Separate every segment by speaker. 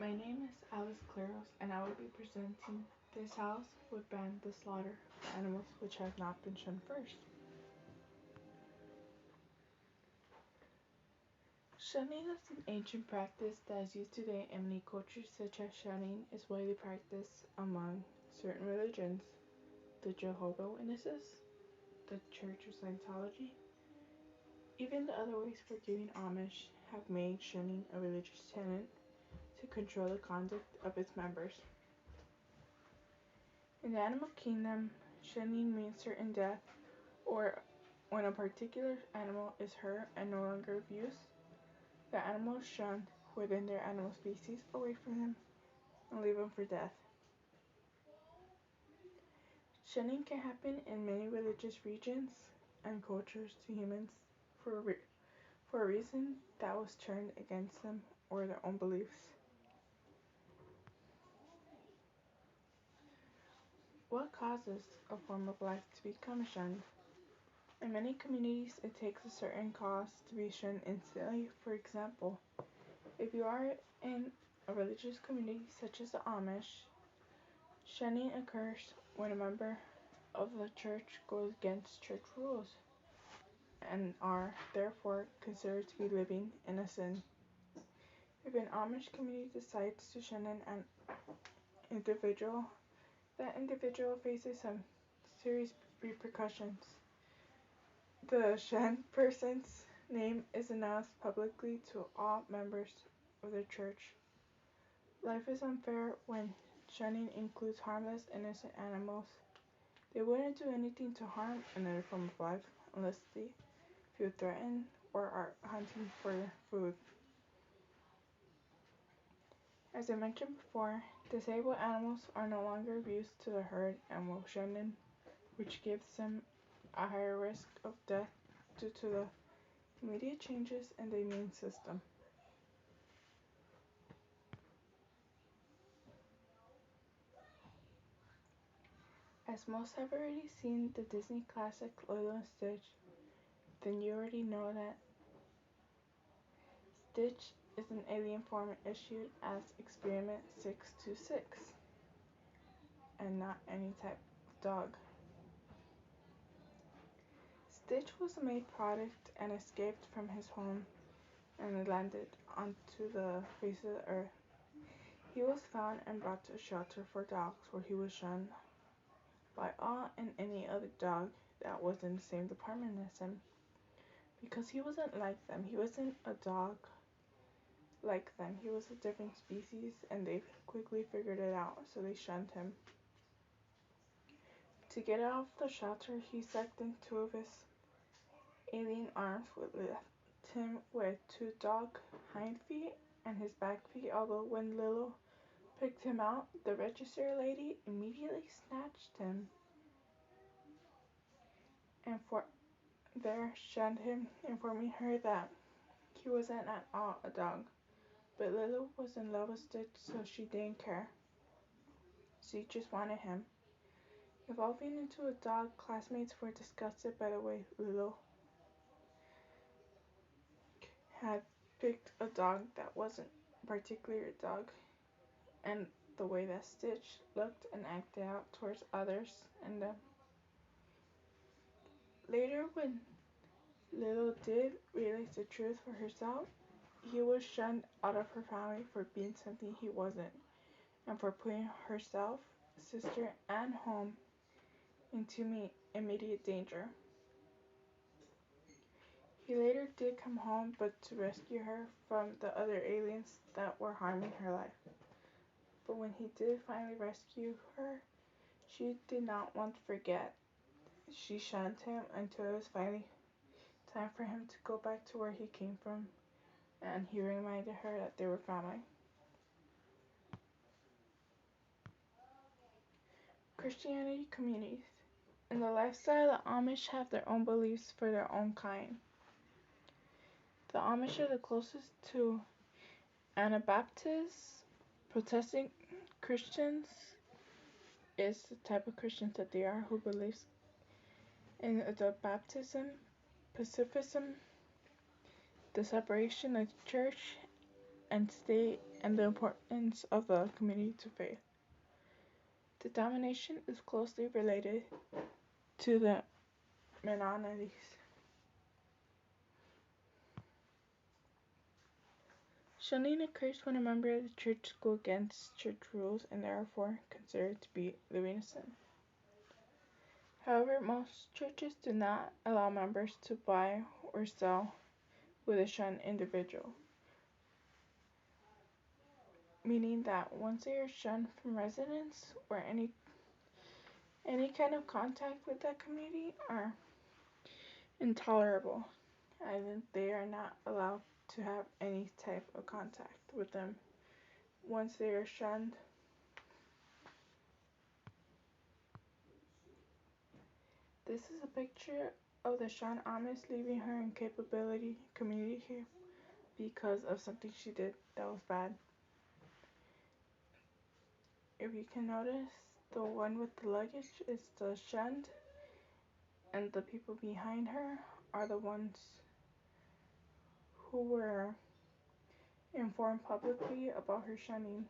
Speaker 1: My name is Alice Claros, and I will be presenting this house would ban the slaughter of animals which have not been shunned first. Shunning is an ancient practice that is used today in many cultures, such as shunning is widely practiced among certain religions, the Jehovah's Witnesses, the Church of Scientology. Even the other ways for giving Amish have made shunning a religious tenet to control the conduct of its members. In the animal kingdom, shunning means certain death, or when a particular animal is hurt and no longer of use, the animal is shunned within their animal species away from them and leave them for death. Shunning can happen in many religious regions and cultures to humans for a reason that was turned against them or their own beliefs. What causes a form of life to become shunned? In many communities, it takes a certain cause to be shunned instantly. For example, if you are in a religious community such as the Amish, shunning occurs when a member of the church goes against church rules and are therefore considered to be living in a sin. If an Amish community decides to shun an individual, that individual faces some serious repercussions. The shunned person's name is announced publicly to all members of the church. Life is unfair when shunning includes harmless, innocent animals. They wouldn't do anything to harm another form of life unless they feel threatened or are hunting for food. As I mentioned before, disabled animals are no longer of use to the herd and will shun, which gives them a higher risk of death due to the immediate changes in the immune system. As most have already seen the Disney classic Lilo and Stitch, then you already know that Stitch is an alien form issued as Experiment 626 and not any type of dog. Stitch was a made product and escaped from his home and landed onto the face of the earth. He was found and brought to a shelter for dogs where he was shunned by all and any other dog that was in the same department as him. Because he wasn't like them. He wasn't a dog like them. He was a different species and they quickly figured it out, so they shunned him. To get out of the shelter, he sucked in two of his alien arms, which left him with two dog hind feet and his back feet, although when Lilo picked him out, the register lady immediately snatched him and shunned him, informing her that he wasn't at all a dog. But Lilo was in love with Stitch, so she didn't care. She just wanted him. Evolving into a dog, classmates were disgusted by the way Lilo had picked a dog that wasn't particularly a dog, and the way that Stitch looked and acted out towards others and them. Later, when Lilo did realize the truth for herself, he was shunned out of her family for being something he wasn't, and for putting herself, sister, and home into immediate danger. He later did come home, but to rescue her from the other aliens that were harming her life. But when he did finally rescue her, she did not want to forget. She shunned him until it was finally time for him to go back to where he came from, and he reminded her that they were family. Christianity communities. In the lifestyle, the Amish have their own beliefs for their own kind. The Amish are the closest to Anabaptists. Protestant Christians is the type of Christians that they are who believes in the baptism, pacifism, the separation of the church, and state and the importance of the community to faith. The domination is closely related to the Mennonites. Shunning occurs when a member of the church goes against church rules and therefore considered to be living a sin. However, most churches do not allow members to buy or sell with a shunned individual, meaning that once they are shunned from residence or any kind of contact with that community are intolerable, and they are not allowed to have any type of contact with them once they are shunned. This is a picture of the shunned Amish leaving her incapability community because of something she did that was bad. If you can notice, the one with the luggage is the shunned, and the people behind her are the ones who were informed publicly about her shunning.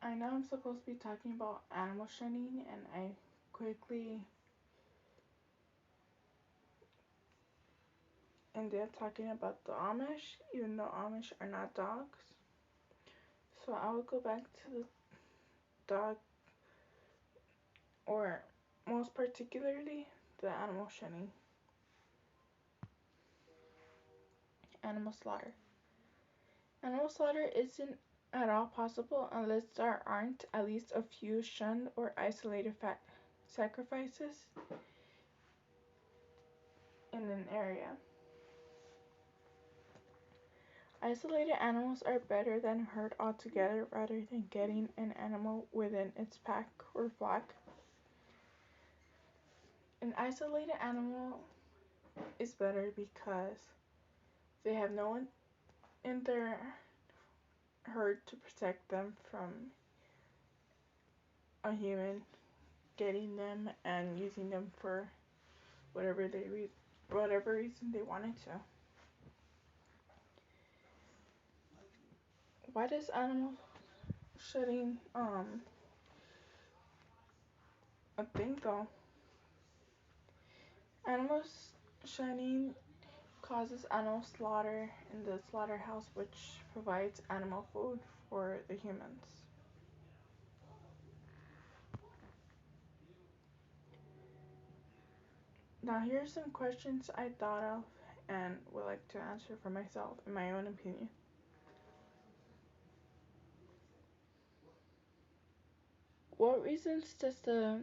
Speaker 1: I know I'm supposed to be talking about animal shunning, and I quickly ended up talking about the Amish, even though Amish are not dogs. So I will go back to the dog, or most particularly, the animal shunning. Animal slaughter. Animal slaughter isn't at all possible unless there aren't at least a few shunned or isolated sacrifices in an area. Isolated animals are better than herd altogether rather than getting an animal within its pack or flock. An isolated animal is better because they have no one in their herd to protect them from a human getting them and using them for whatever reason they wanted to. Why does animal shunning a thing though? Animal shunning causes animal slaughter in the slaughterhouse, which provides animal food for the humans. Now here are some questions I thought of and would like to answer for myself in my own opinion. What reasons does the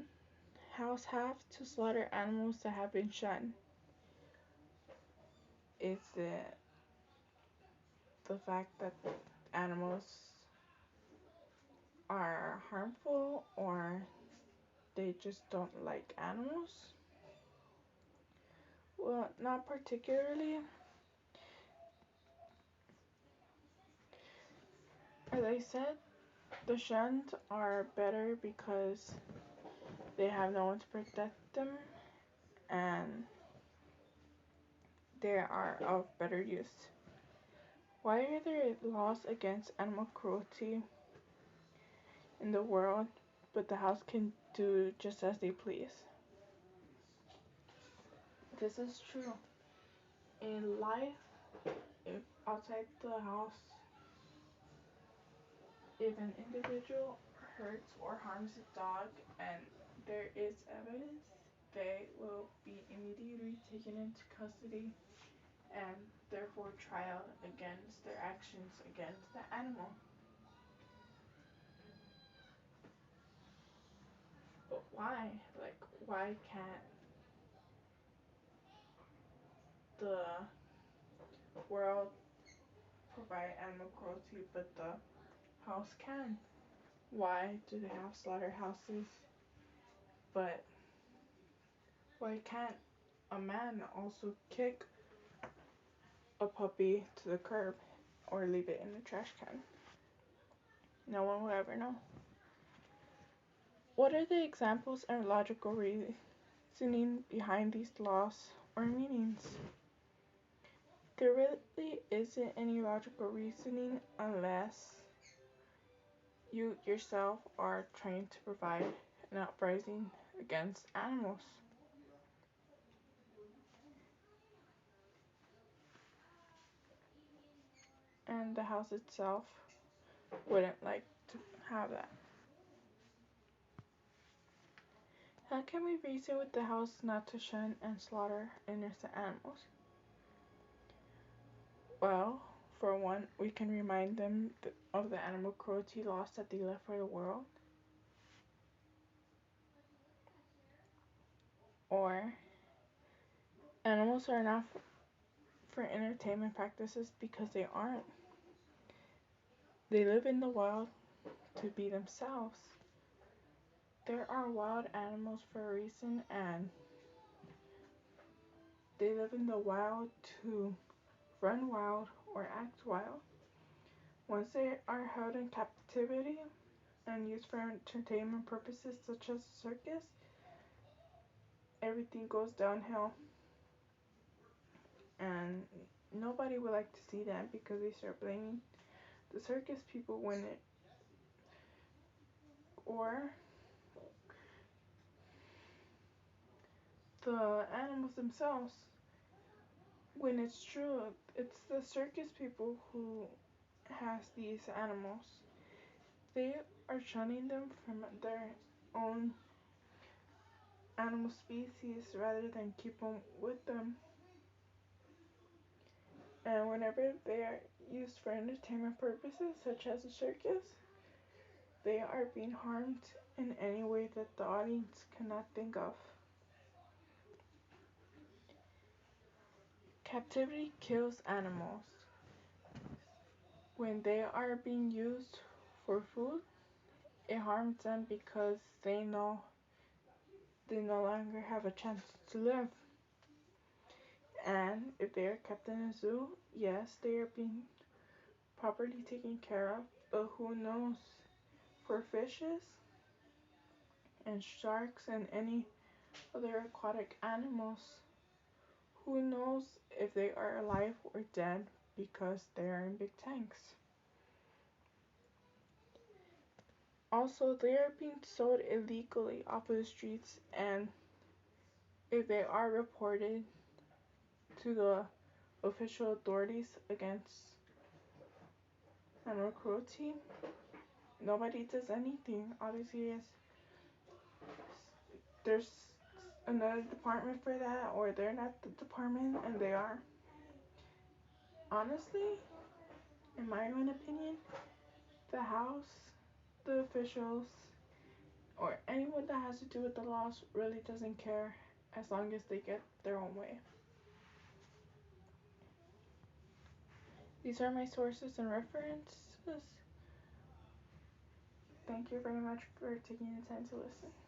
Speaker 1: house have to slaughter animals that have been shunned? Is it the fact that animals are harmful, or they just don't like animals? Well, not particularly. As I said, the shunned are better because they have no one to protect them and they are of better use. Why are there laws against animal cruelty in the world, but the house can do just as they please? This is true. In life, if outside the house, if an individual hurts or harms a dog and there is evidence, they will be immediately taken into custody and therefore trial against their actions against the animal. But why? Like, why can't the world provide animal cruelty but the house can? Why do they have slaughterhouses, but why can't a man also kick a puppy to the curb or leave it in the trash can? No one will ever know. What are the examples and logical reasons reasoning behind these laws or meanings. There really isn't any logical reasoning unless you yourself are trying to provide an uprising against animals. And the house itself wouldn't like to have that. How can we reason with the house not to shun and slaughter innocent animals? Well, for one, we can remind them of the animal cruelty laws that they left for the world. Or, animals are not for entertainment practices because they aren't. They live in the wild to be themselves. There are wild animals for a reason, and they live in the wild to run wild or act wild. Once they are held in captivity and used for entertainment purposes such as a circus, everything goes downhill. And nobody would like to see that because they start blaming the circus people when it, or the animals themselves. When it's true, it's the circus people who has these animals. They are shunning them from their own animal species rather than keep them with them. And whenever they are used for entertainment purposes, such as a circus, they are being harmed in any way that the audience cannot think of. Captivity kills animals. When they are being used for food, it harms them because they know they no longer have a chance to live. And if they are kept in a zoo, yes, they are being properly taken care of, but who knows? For fishes and sharks and any other aquatic animals, who knows if they are alive or dead because they are in big tanks. Also, they are being sold illegally off of the streets, and if they are reported to the official authorities against animal cruelty, nobody does anything. Obviously, yes, there's another department for that, or they're not the department and they are. Honestly, in my own opinion, the house, the officials, or anyone that has to do with the laws really doesn't care as long as they get their own way. These are my sources and references. Thank you very much for taking the time to listen.